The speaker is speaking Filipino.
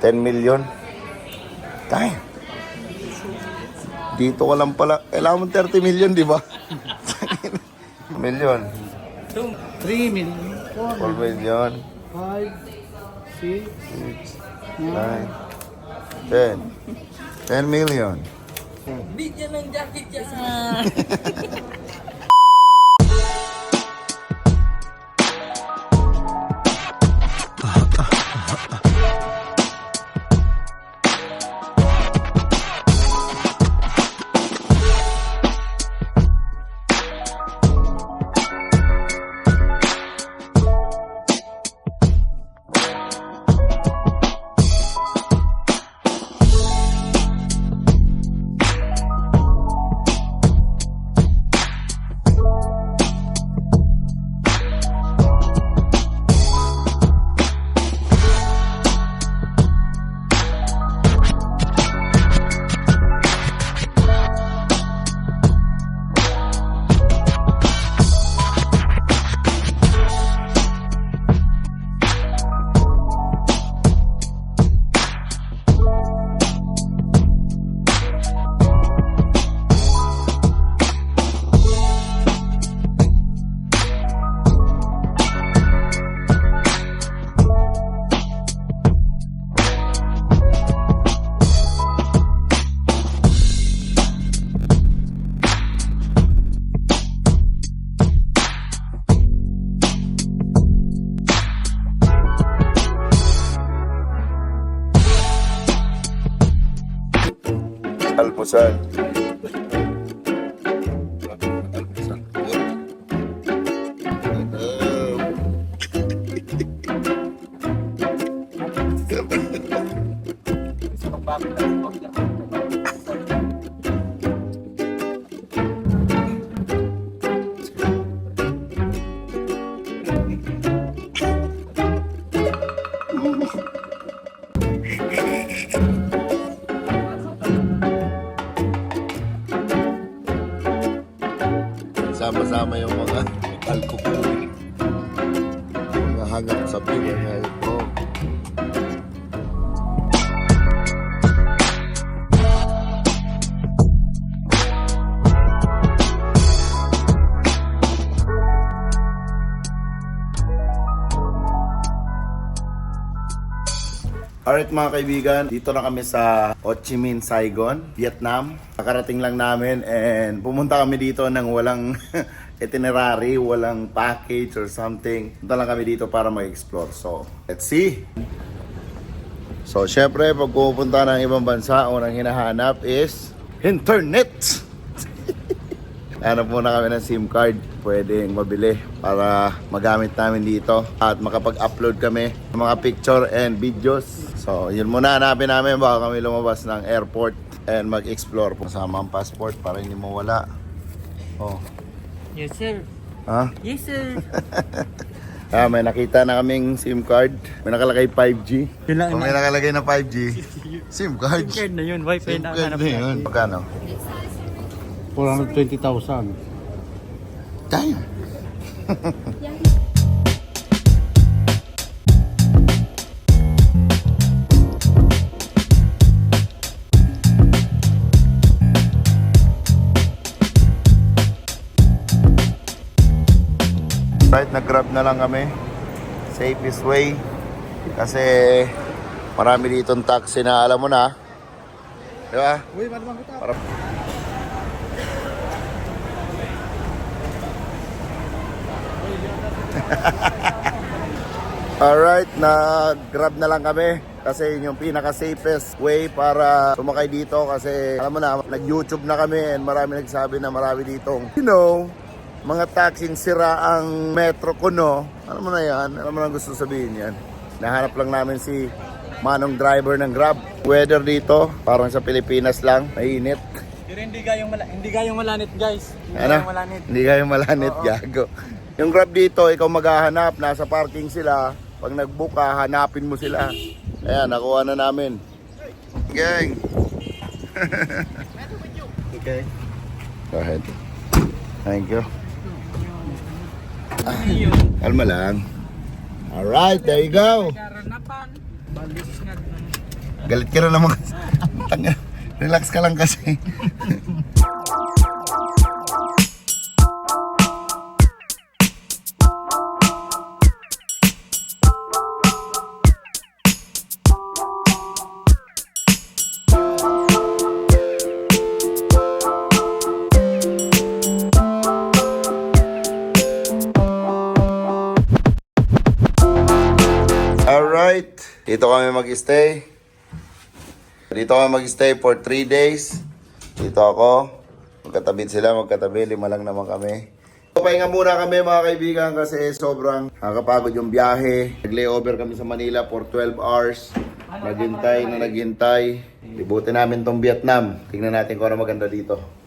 10 million. Tayo. Dito ka lang pala. Kailangan mo 30 million, di ba? Million. 3 million. 4 million. 5, 6, 9, 10. 10 million. Bigyan ng jacket yan. Almusal. Sama-sama yung mga alcohol. Mga hanggang sa beer ngayon po. Alright mga kaibigan, dito na kami sa Ho Chi Minh, Saigon, Vietnam. Nakarating lang namin and pumunta kami dito ng walang itinerary, walang package or something. Punta lang kami dito para mag-explore. So, let's see. So, syempre, pag pupunta ng ibang bansa, unang hinahanap is internet. Hanap muna kami ng SIM card pwedeng mabili para magamit namin dito at makapag-upload kami ng mga picture and videos. So, yun muna hanapin namin baka kami lumabas ng airport and mag-explore. Kasama ang passport para hindi mawala. Oh. Yes, sir. Ha? Yes, sir. May nakita na kaming SIM card. May nakalagay 5G. Yun lang. Kung may nakalagay na 5G, SIM card. SIM card na yun. Wi-Fi SIM na card hanap na yun. natin. Magkano? 420,000. Damn. Right, nag-grab na lang kami. Safest way. Kasi marami ditong taxi na alam mo na. Di ba? Uy, malamang kita. Para... Alright, nag-grab na lang kami. Kasi yun yung pinaka-safest way para sumakay dito. Kasi alam mo na, nag-YouTube na kami and marami nagsabi na marami ditong, you know, mga taxing sira ang metro ko, no? Alam mo na yan, alam mo na gusto sabihin yan. Nahanap lang namin si Manong driver ng Grab. Weather dito, parang sa Pilipinas lang, mainit. Pero hindi gayong malanit, guys. Ano? Hindi kayo malanit, gago. Yung Grab dito, ikaw maghahanap, nasa parking sila. Pag nag-book ka, hanapin mo sila. Ayan, nakuha na namin. Gang! Okay. Go ahead. Thank you. Kalma lang. Alright, there you go. Karanapan. Galit ka na naman. Tanga, relax ka lang kasi. Alright, dito kami mag-stay. Dito kami mag-stay for 3 days. Dito ako. Magkatabi sila, magkatabi. 5 lang naman kami. Pahinga muna kami mga kaibigan kasi sobrang nakakapagod yung biyahe. Nag-layover kami sa Manila for 12 hours. Naghintay na naghintay. Libutin namin tong Vietnam. Tingnan natin kung ano maganda dito.